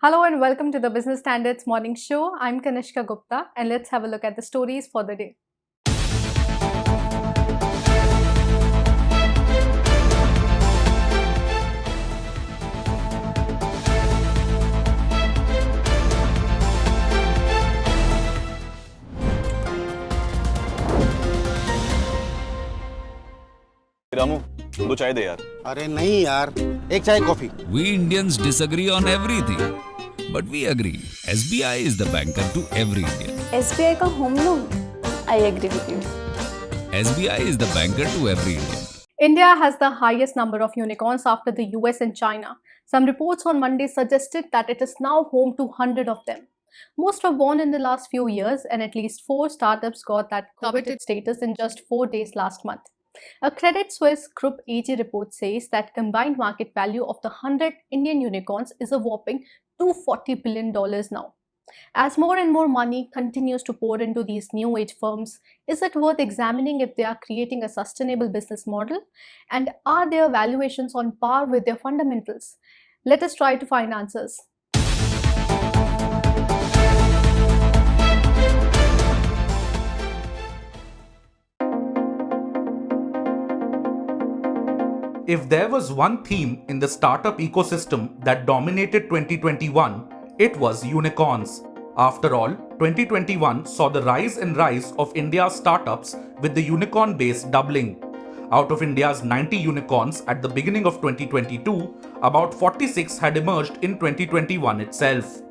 Hello and welcome to the Business Standards Morning Show. I'm Kanishka Gupta and let's have a look at the stories for the day. Ramu दो चाय दे यार। अरे नहीं यार, एक चाय coffee. We Indians disagree on everything, but we agree. SBI is the banker to every Indian. SBI का home loan. I agree with you. SBI is the banker to every Indian. India has the highest number of unicorns after the US and China. Some reports on Monday suggested that it is now home to 100 of them. Most were born in the last few years, and at least 4 startups got that coveted status in just 4 days last month. A Credit Suisse Group AG report says that combined market value of the 100 Indian unicorns is a whopping $240 billion now. As more and more money continues to pour into these new age firms, is it worth examining if they are creating a sustainable business model? And are their valuations on par with their fundamentals? Let us try to find answers. If there was one theme in the startup ecosystem that dominated 2021, it was unicorns. After all, 2021 saw the rise of India's startups, with the unicorn base doubling. Out of India's 90 unicorns at the beginning of 2022, about 46 had emerged in 2021 itself.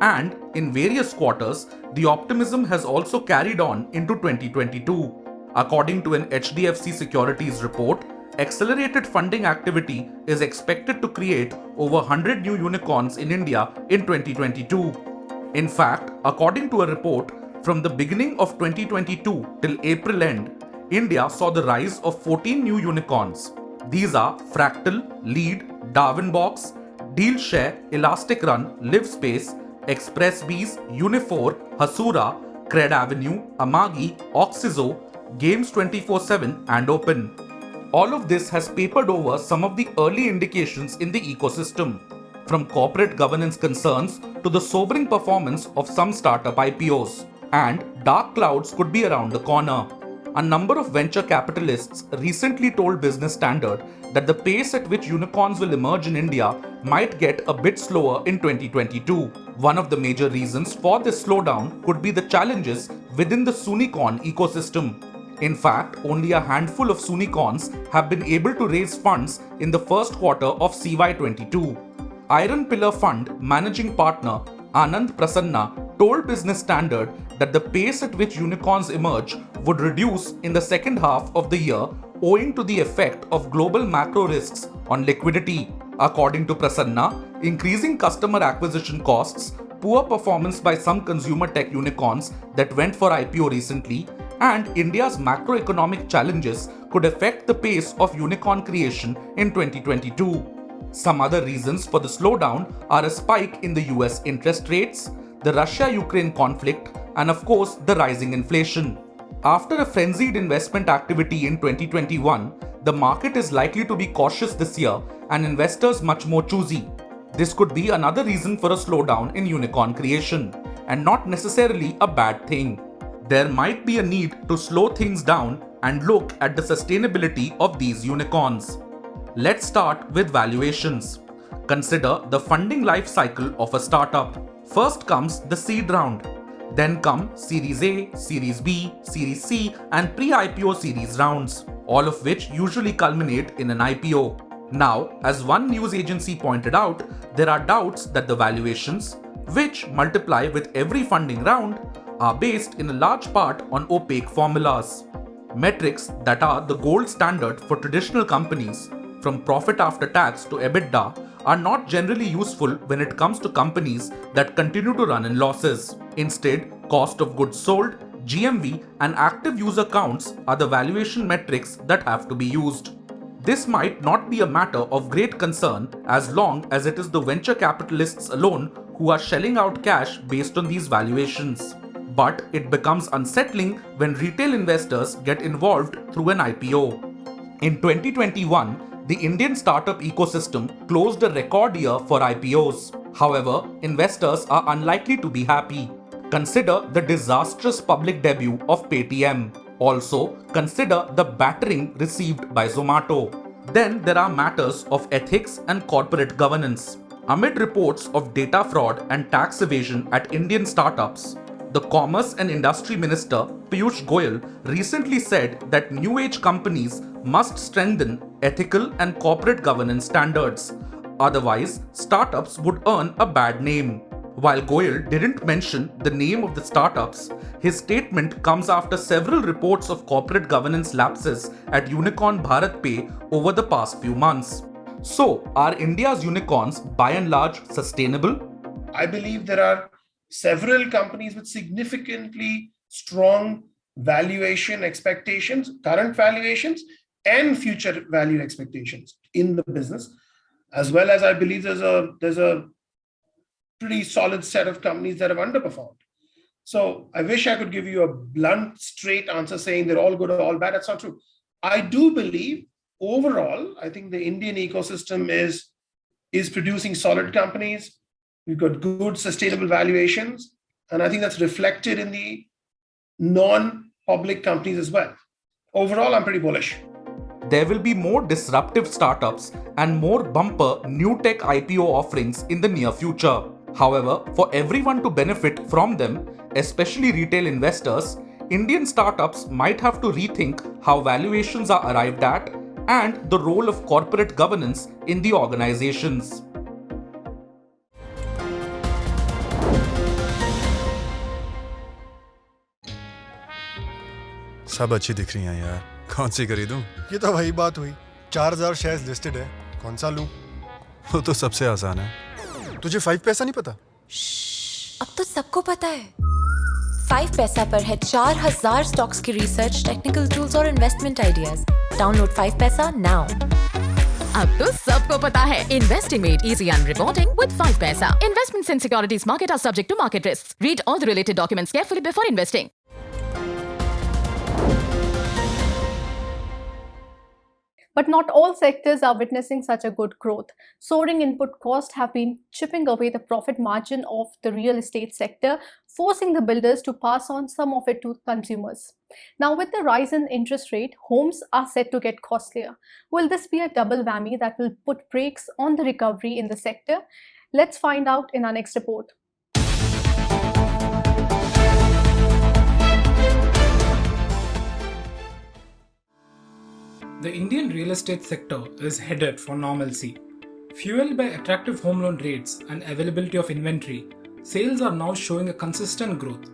And in various quarters, the optimism has also carried on into 2022. According to an HDFC Securities report, accelerated funding activity is expected to create over 100 new unicorns in India in 2022. In fact, according to a report, from the beginning of 2022 till April end, India saw the rise of 14 new unicorns. These are Fractal, Lead, Darwinbox, Dealshare, Elastic Run, LiveSpace, ExpressBees, Unifor, Hasura, Cred Avenue, Amagi, Oxizo, Games 24/7 and Open. All of this has papered over some of the early indications in the ecosystem, from corporate governance concerns to the sobering performance of some startup IPOs. And dark clouds could be around the corner. A number of venture capitalists recently told Business Standard that the pace at which unicorns will emerge in India might get a bit slower in 2022. One of the major reasons for this slowdown could be the challenges within the Sunicorn ecosystem. In fact, only a handful of Sunicorns have been able to raise funds in the first quarter of CY22. Iron Pillar Fund managing partner Anand Prasanna told Business Standard that the pace at which unicorns emerge would reduce in the second half of the year owing to the effect of global macro risks on liquidity. According to Prasanna, increasing customer acquisition costs, poor performance by some consumer tech unicorns that went for IPO recently, and India's macroeconomic challenges could affect the pace of unicorn creation in 2022. Some other reasons for the slowdown are a spike in the US interest rates, the Russia-Ukraine conflict, and of course the rising inflation. After a frenzied investment activity in 2021, the market is likely to be cautious this year and investors much more choosy. This could be another reason for a slowdown in unicorn creation, and not necessarily a bad thing. There might be a need to slow things down and look at the sustainability of these unicorns. Let's start with valuations. Consider the funding life cycle of a startup. First comes the seed round. Then come Series A, Series B, Series C and pre-IPO series rounds, all of which usually culminate in an IPO. Now, as one news agency pointed out, there are doubts that the valuations, which multiply with every funding round, are based in a large part on opaque formulas. Metrics that are the gold standard for traditional companies, from profit after tax to EBITDA, are not generally useful when it comes to companies that continue to run in losses. Instead, cost of goods sold, GMV, and active user counts are the valuation metrics that have to be used. This might not be a matter of great concern as long as it is the venture capitalists alone who are shelling out cash based on these valuations. But it becomes unsettling when retail investors get involved through an IPO. In 2021, the Indian startup ecosystem closed a record year for IPOs. However, investors are unlikely to be happy. Consider the disastrous public debut of Paytm. Also, consider the battering received by Zomato. Then there are matters of ethics and corporate governance. Amid reports of data fraud and tax evasion at Indian startups, the Commerce and Industry Minister Piyush Goyal recently said that new age companies must strengthen ethical and corporate governance standards. Otherwise, startups would earn a bad name. While Goyal didn't mention the name of the startups, his statement comes after several reports of corporate governance lapses at unicorn BharatPe over the past few months. So, are India's unicorns by and large sustainable? I believe there are several companies with significantly strong valuation expectations, current valuations, and future value expectations in the business, as well as I believe there's a pretty solid set of companies that have underperformed. So I wish I could give you a blunt, straight answer saying they're all good or all bad. That's not true. I do believe overall, I think the Indian ecosystem is producing solid companies. We've got good sustainable valuations. And I think that's reflected in the non-public companies as well. Overall, I'm pretty bullish. There will be more disruptive startups and more bumper new tech IPO offerings in the near future. However, for everyone to benefit from them, especially retail investors, Indian startups might have to rethink how valuations are arrived at and the role of corporate governance in the organizations. सब अच्छी दिख रही हैं यार, कौन सी खरीदूं? ये तो वही बात हुई, 4000 शेयर्स लिस्टेड है, कौन सा लूं? वो तो सबसे आसान है। तुझे 5 पैसा नहीं पता? अब तो सबको पता है। 5 पैसा पर है 4000 स्टॉक्स की रिसर्च, टेक्निकल टूल्स और इन्वेस्टमेंट आइडियाज। डाउनलोड 5 पैसा नाउ। अब तो सबको पता है, investing made easy and rewarding with 5 paisa. Investments in securities market are subject to market risks. Read all the related documents carefully before investing. But not all sectors are witnessing such a good growth. Soaring input costs have been chipping away the profit margin of the real estate sector, forcing the builders to pass on some of it to consumers. Now, with the rise in interest rate, homes are set to get costlier. Will this be a double whammy that will put brakes on the recovery in the sector? Let's find out in our next report. The Indian real estate sector is headed for normalcy. Fueled by attractive home loan rates and availability of inventory, sales are now showing a consistent growth.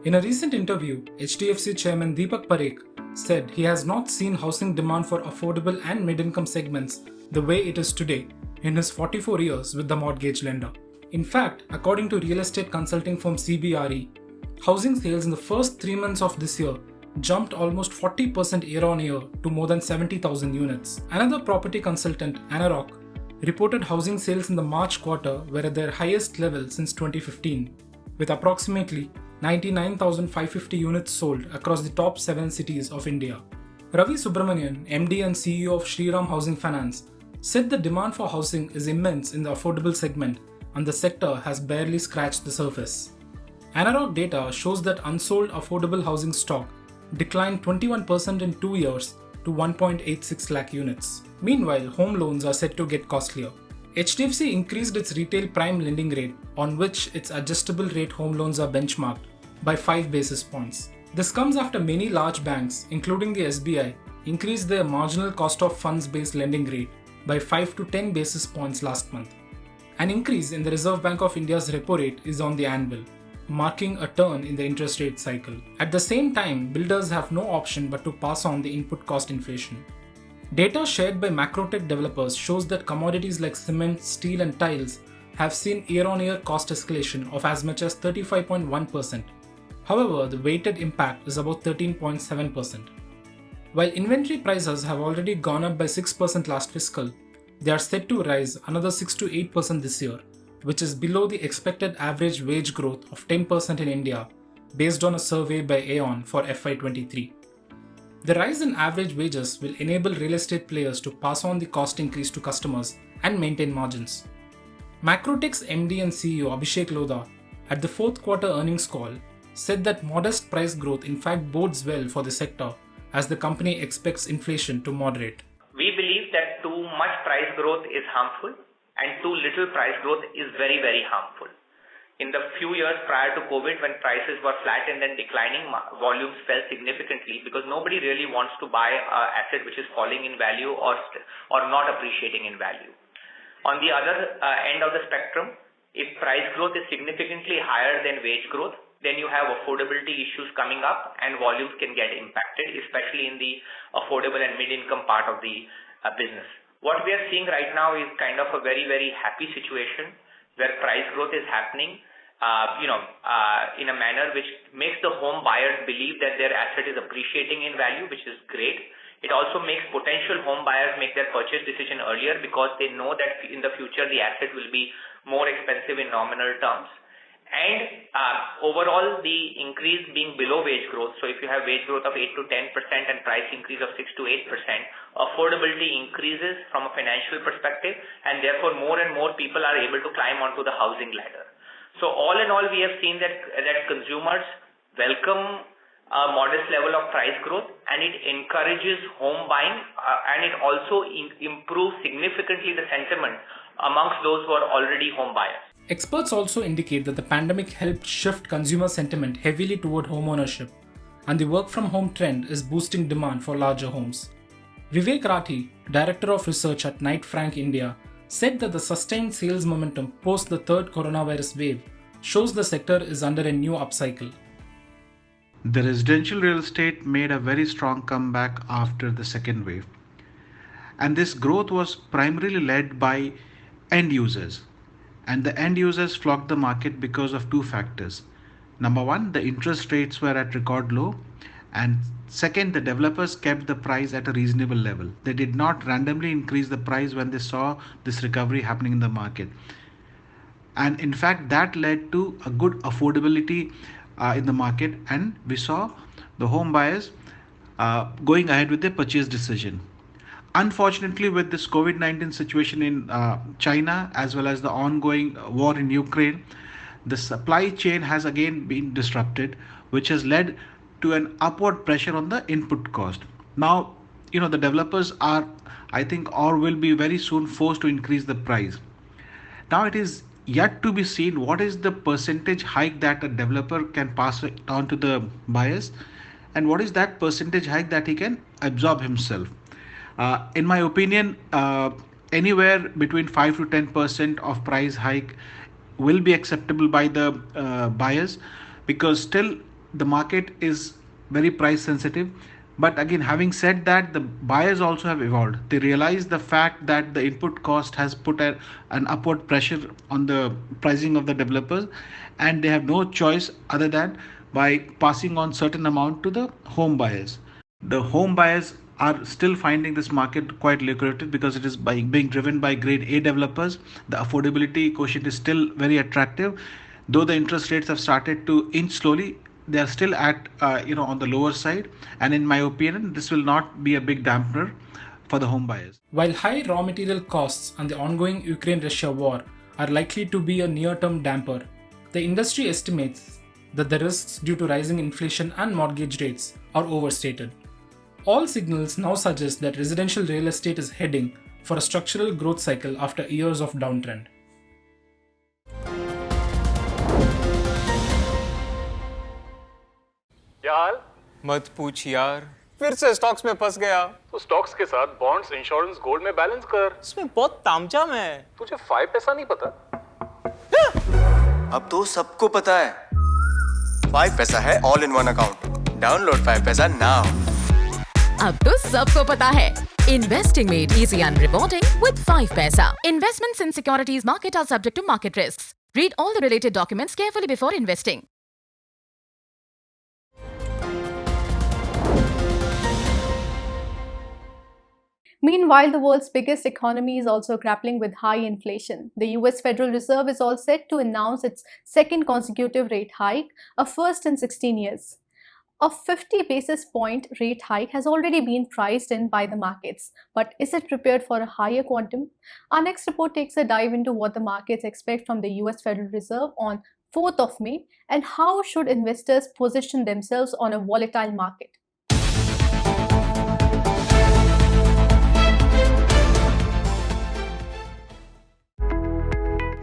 In a recent interview, HDFC chairman Deepak Parekh said he has not seen housing demand for affordable and mid-income segments the way it is today in his 44 years with the mortgage lender. In fact, according to real estate consulting firm CBRE, housing sales in the first 3 months of this year jumped almost 40% year-on-year to more than 70,000 units. Another property consultant, Anarock, reported housing sales in the March quarter were at their highest level since 2015, with approximately 99,550 units sold across the top 7 cities of India. Ravi Subramanian, MD and CEO of Shriram Housing Finance, said the demand for housing is immense in the affordable segment and the sector has barely scratched the surface. Anarock data shows that unsold affordable housing stock declined 21% in 2 years to 1.86 lakh units. Meanwhile, home loans are set to get costlier. HDFC increased its retail prime lending rate, on which its adjustable rate home loans are benchmarked, by 5 basis points. This comes after many large banks, including the SBI, increased their marginal cost of funds-based lending rate by 5 to 10 basis points last month. An increase in the Reserve Bank of India's repo rate is on the anvil, marking a turn in the interest rate cycle. At the same time, builders have no option but to pass on the input cost inflation. Data shared by Macrotech developers shows that commodities like cement, steel and tiles have seen year-on-year cost escalation of as much as 35.1%. However, the weighted impact is about 13.7%. While inventory prices have already gone up by 6% last fiscal, they are set to rise another 6 to 8% this year, which is below the expected average wage growth of 10% in India, based on a survey by Aon for FY23. The rise in average wages will enable real estate players to pass on the cost increase to customers and maintain margins. Macrotech's MD and CEO Abhishek Lodha, at the fourth quarter earnings call, said that modest price growth in fact bodes well for the sector as the company expects inflation to moderate. We believe that too much price growth is harmful and too little price growth is very, very harmful. In the few years prior to COVID, when prices were flat and then declining, volumes fell significantly because nobody really wants to buy an asset which is falling in value or not appreciating in value. On the other end of the spectrum, if price growth is significantly higher than wage growth, then you have affordability issues coming up and volumes can get impacted, especially in the affordable and mid-income part of the business. What we are seeing right now is kind of a very, very happy situation where price growth is happening, in a manner which makes the home buyers believe that their asset is appreciating in value, which is great. It also makes potential home buyers make their purchase decision earlier because they know that in the future the asset will be more expensive in nominal terms. And overall, the increase being below wage growth, so if you have wage growth of 8 to 10% and price increase of 6 to 8%, affordability increases from a financial perspective, and therefore more and more people are able to climb onto the housing ladder. So all in all, we have seen that consumers welcome a modest level of price growth, and it encourages home buying, and it also improves significantly the sentiment amongst those who are already home buyers. Experts also indicate that the pandemic helped shift consumer sentiment heavily toward homeownership, and the work from home trend is boosting demand for larger homes. Vivek Rathi, Director of Research at Knight Frank India, said that the sustained sales momentum post the third coronavirus wave shows the sector is under a new upcycle. The residential real estate made a very strong comeback after the second wave, and this growth was primarily led by end users. And the end users flocked the market because of two factors. Number one, the interest rates were at record low. And second, the developers kept the price at a reasonable level. They did not randomly increase the price when they saw this recovery happening in the market. And in fact, that led to a good affordability in the market. And we saw the home buyers going ahead with their purchase decision. Unfortunately, with this COVID-19 situation in China, as well as the ongoing war in Ukraine, the supply chain has again been disrupted, which has led to an upward pressure on the input cost. Now, the developers are, I think, or will be very soon forced to increase the price. Now, it is yet to be seen what is the percentage hike that a developer can pass it on to the buyers, and what is that percentage hike that he can absorb himself. In my opinion, anywhere between 5 to 10% of price hike will be acceptable by the buyers, because still the market is very price sensitive. But again, having said that, the buyers also have evolved. They realize the fact that the input cost has put an upward pressure on the pricing of the developers, and they have no choice other than by passing on certain amount to the home buyers. The home buyers are still finding this market quite lucrative because it is being driven by grade A developers. The affordability quotient is still very attractive. Though the interest rates have started to inch slowly, they are still at on the lower side, and in my opinion, this will not be a big dampener for the home buyers. While high raw material costs and the ongoing Ukraine-Russia war are likely to be a near-term damper, the industry estimates that the risks due to rising inflation and mortgage rates are overstated. All signals now suggest that residential real estate is heading for a structural growth cycle after years of downtrend. यार मत पूछ यार, फिर से stocks में फंस गया। तो स्टॉक्स के साथ बॉन्ड्स, इंश्योरेंस, गोल्ड में बैलेंस कर। इसमें बहुत तामझाम है। तुझे 5 पैसा नहीं पता? अब तो सबको पता है। 5 पैसा है all in one account. Download 5 पैसा नाउ। अब तो सबको पता है। Investing made easy and rewarding with 5 paisa. Investments in securities market are subject to market risks. Read all the related documents carefully before investing. Meanwhile, the world's biggest economy is also grappling with high inflation. The US Federal Reserve is all set to announce its second consecutive rate hike, a first in 16 years. A 50 basis point rate hike has already been priced in by the markets, but is it prepared for a higher quantum? Our next report takes a dive into what the markets expect from the US Federal Reserve on 4th of May and how should investors position themselves on a volatile market.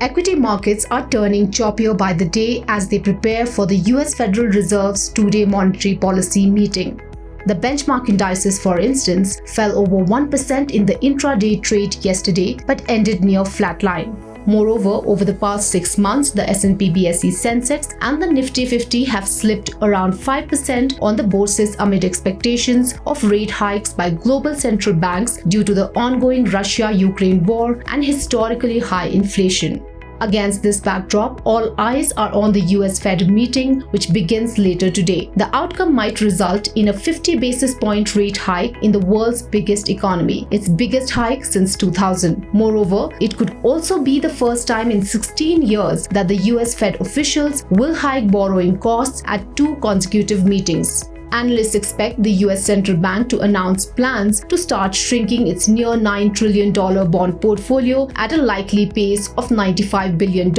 Equity markets are turning choppier by the day as they prepare for the US Federal Reserve's two-day monetary policy meeting. The benchmark indices, for instance, fell over 1% in the intraday trade yesterday but ended near flatline. Moreover, over the past 6 months, the S&P BSE Sensex and the Nifty 50 have slipped around 5% on the bourses amid expectations of rate hikes by global central banks due to the ongoing Russia-Ukraine war and historically high inflation. Against this backdrop, all eyes are on the US Fed meeting, which begins later today. The outcome might result in a 50 basis point rate hike in the world's biggest economy, its biggest hike since 2000. Moreover, it could also be the first time in 16 years that the US Fed officials will hike borrowing costs at 2 consecutive meetings. Analysts expect the US Central Bank to announce plans to start shrinking its near $9 trillion bond portfolio at a likely pace of $95 billion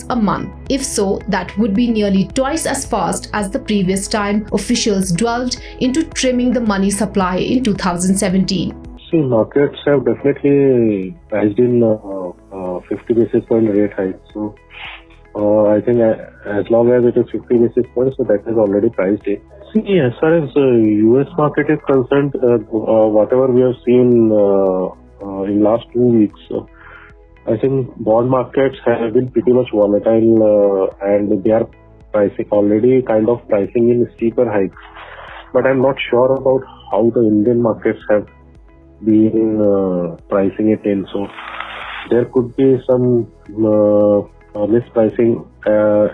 a month. If so, that would be nearly twice as fast as the previous time officials dwelled into trimming the money supply in 2017. See, markets have definitely priced in 50 basis point rate hike. So I think as long as it is 50 basis points, so that is already priced in. See, as far as US market is concerned, whatever we have seen in last 2 weeks, I think bond markets have been pretty much volatile and they are already kind of pricing in steeper hikes. But I'm not sure about how the Indian markets have been pricing it in. So there could be some mispricing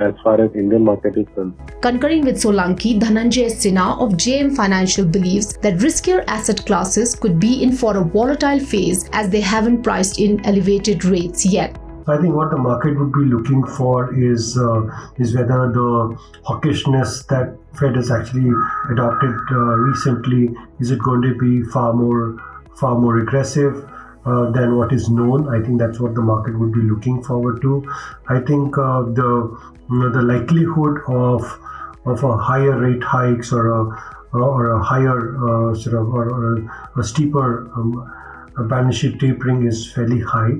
as far as Indian market is concerned. Concurring with Solanki, Dhananjay Sinha of JM Financial believes that riskier asset classes could be in for a volatile phase as they haven't priced in elevated rates yet. I think what the market would be looking for is whether the hawkishness that Fed has actually adopted recently, is it going to be far more aggressive than what is known. I think that's what the market would be looking forward to. I think the likelihood of a higher rate hikes or a higher or a steeper balance sheet tapering is fairly high.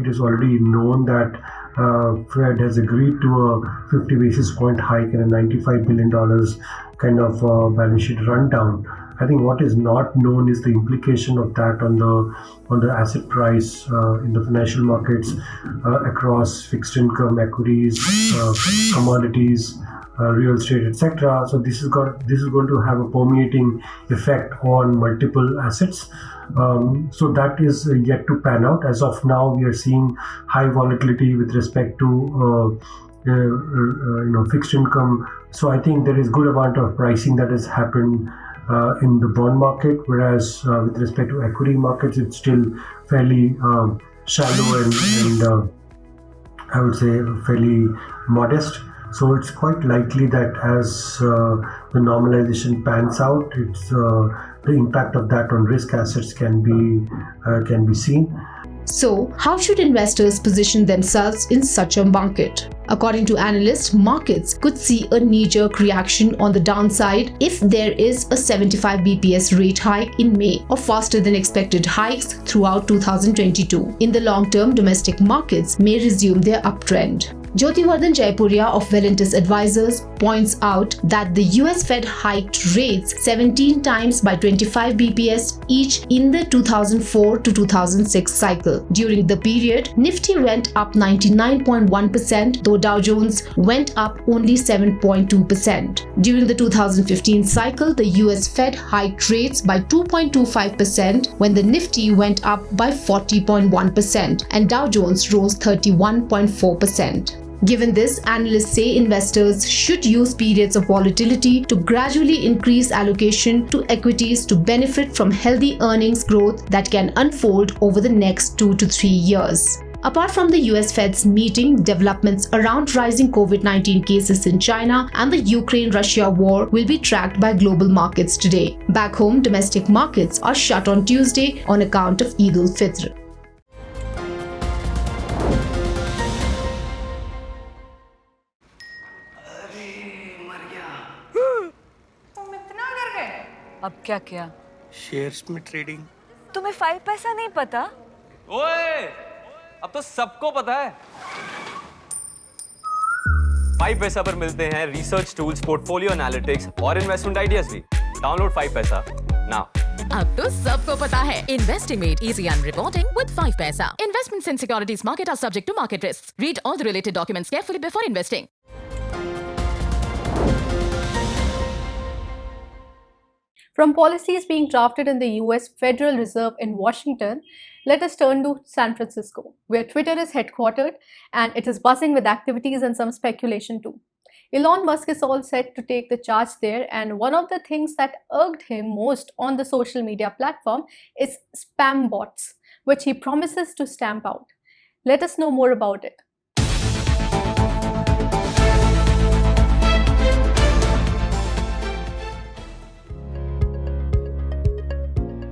It is already known that Fed has agreed to a 50 basis point hike and a $95 billion kind of balance sheet rundown. I think what is not known is the implication of that on the asset price in the financial markets across fixed income, equities, commodities, real estate, etc. So this is going to have a permeating effect on multiple assets. So that is yet to pan out. As of now, we are seeing high volatility with respect to fixed income. So I think there is good amount of pricing that has happened in the bond market, whereas with respect to equity markets, it's still fairly shallow and I would say fairly modest. So it's quite likely that as the normalization pans out, it's the impact of that on risk assets can be seen. So, how should investors position themselves in such a market? According to analysts, markets could see a knee-jerk reaction on the downside if there is a 75 BPS rate hike in May or faster than expected hikes throughout 2022. In the long term, domestic markets may resume their uptrend. Jyotivardhan Jaipuria of Valentis Advisors points out that the US Fed hiked rates 17 times by 25 BPS each in the 2004 to 2006 cycle. During the period, Nifty went up 99.1%, though Dow Jones went up only 7.2%. During the 2015 cycle, the US Fed hiked rates by 2.25% when the Nifty went up by 40.1% and Dow Jones rose 31.4%. Given this, analysts say investors should use periods of volatility to gradually increase allocation to equities to benefit from healthy earnings growth that can unfold over the next 2 to 3 years. Apart from the US Fed's meeting, developments around rising COVID-19 cases in China and the Ukraine-Russia war will be tracked by global markets today. Back home, domestic markets are shut on Tuesday on account of Eid al-Fitr. अब क्या किया? Shares में trading. तुम्हें 5 पैसा नहीं पता? ओए, अब तो सबको पता है। 5 पैसा पर मिलते हैं रिसर्च टूल्स, पोर्टफोलियो एनालिटिक्स और इन्वेस्टमेंट आइडियाज भी। डाउनलोड 5 पैसा नाउ। अब तो सबको पता है Investing made easy and reporting with 5 paisa. Investments in securities market are subject to market risks. Read all the related documents carefully before investing. From policies being drafted in the US Federal Reserve in Washington, let us turn to San Francisco, where Twitter is headquartered and it is buzzing with activities and some speculation too. Elon Musk is all set to take the charge there, and one of the things that irked him most on the social media platform is spam bots, which he promises to stamp out. Let us know more about it.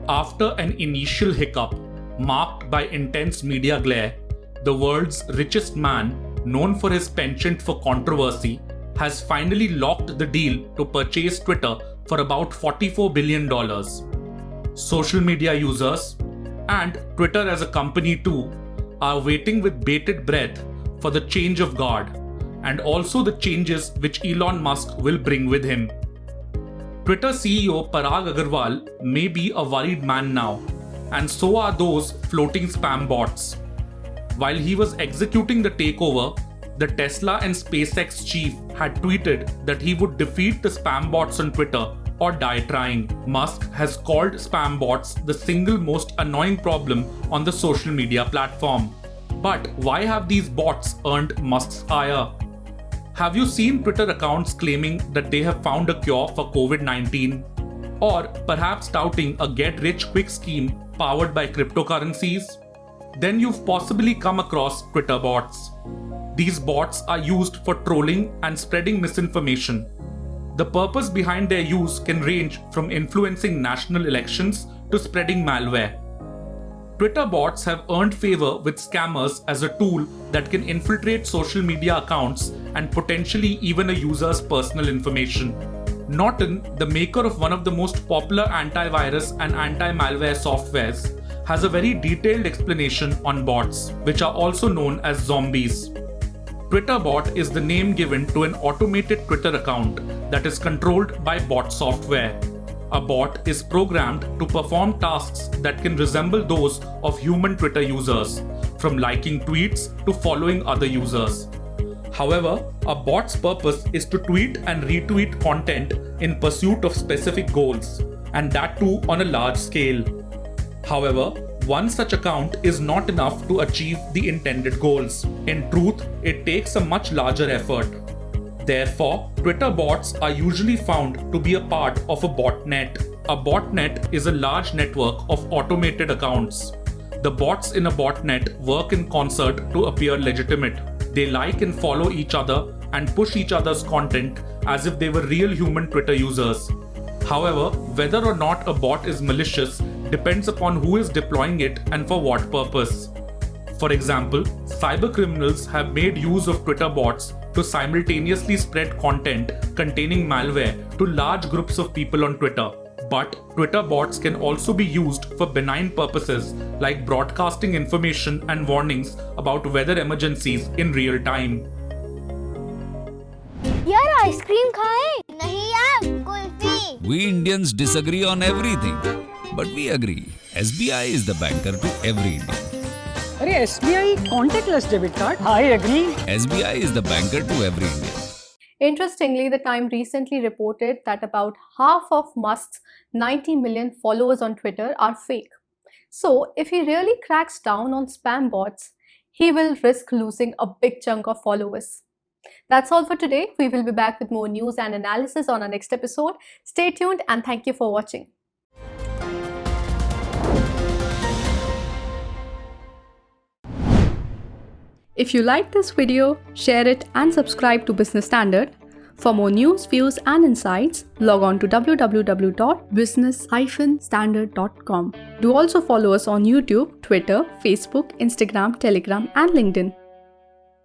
After an initial hiccup marked by intense media glare, the world's richest man, known for his penchant for controversy, has finally locked the deal to purchase Twitter for about $44 billion. Social media users, and Twitter as a company too, are waiting with bated breath for the change of guard, and also the changes which Elon Musk will bring with him. Twitter CEO Parag Agrawal may be a worried man now, and so are those floating spam bots. While he was executing the takeover, the Tesla and SpaceX chief had tweeted that he would defeat the spam bots on Twitter or die trying. Musk has called spam bots the single most annoying problem on the social media platform. But why have these bots earned Musk's ire? Have you seen Twitter accounts claiming that they have found a cure for COVID-19? Or perhaps touting a get-rich-quick scheme powered by cryptocurrencies? Then you've possibly come across Twitter bots. These bots are used for trolling and spreading misinformation. The purpose behind their use can range from influencing national elections to spreading malware. Twitter bots have earned favor with scammers as a tool that can infiltrate social media accounts and potentially even a user's personal information. Norton, the maker of one of the most popular antivirus and anti-malware softwares, has a very detailed explanation on bots, which are also known as zombies. TwitterBot is the name given to an automated Twitter account that is controlled by bot software. A bot is programmed to perform tasks that can resemble those of human Twitter users, from liking tweets to following other users. However, a bot's purpose is to tweet and retweet content in pursuit of specific goals, and that too on a large scale. However, one such account is not enough to achieve the intended goals. In truth, it takes a much larger effort. Therefore, Twitter bots are usually found to be a part of a botnet. A botnet is a large network of automated accounts. The bots in a botnet work in concert to appear legitimate. They like and follow each other and push each other's content as if they were real human Twitter users. However, whether or not a bot is malicious depends upon who is deploying it and for what purpose. For example, cybercriminals have made use of Twitter bots to simultaneously spread content containing malware to large groups of people on Twitter. But Twitter bots can also be used for benign purposes like broadcasting information and warnings about weather emergencies in real time. यार ice cream खाएं? नहीं यार, kulfi. We Indians disagree on everything, but we agree. SBI is the banker to every Indian. अरे SBI contactless debit card. I agree. SBI is the banker to every Indian. Interestingly, the Time recently reported that about half of Musk's 90 million followers on Twitter are fake. So, if he really cracks down on spam bots, he will risk losing a big chunk of followers. That's all for today. We will be back with more news and analysis on our next episode. Stay tuned and thank you for watching. If you like this video, share it and subscribe to Business Standard. For more news, views and insights, log on to www.business-standard.com. Do also follow us on YouTube, Twitter, Facebook, Instagram, Telegram and LinkedIn.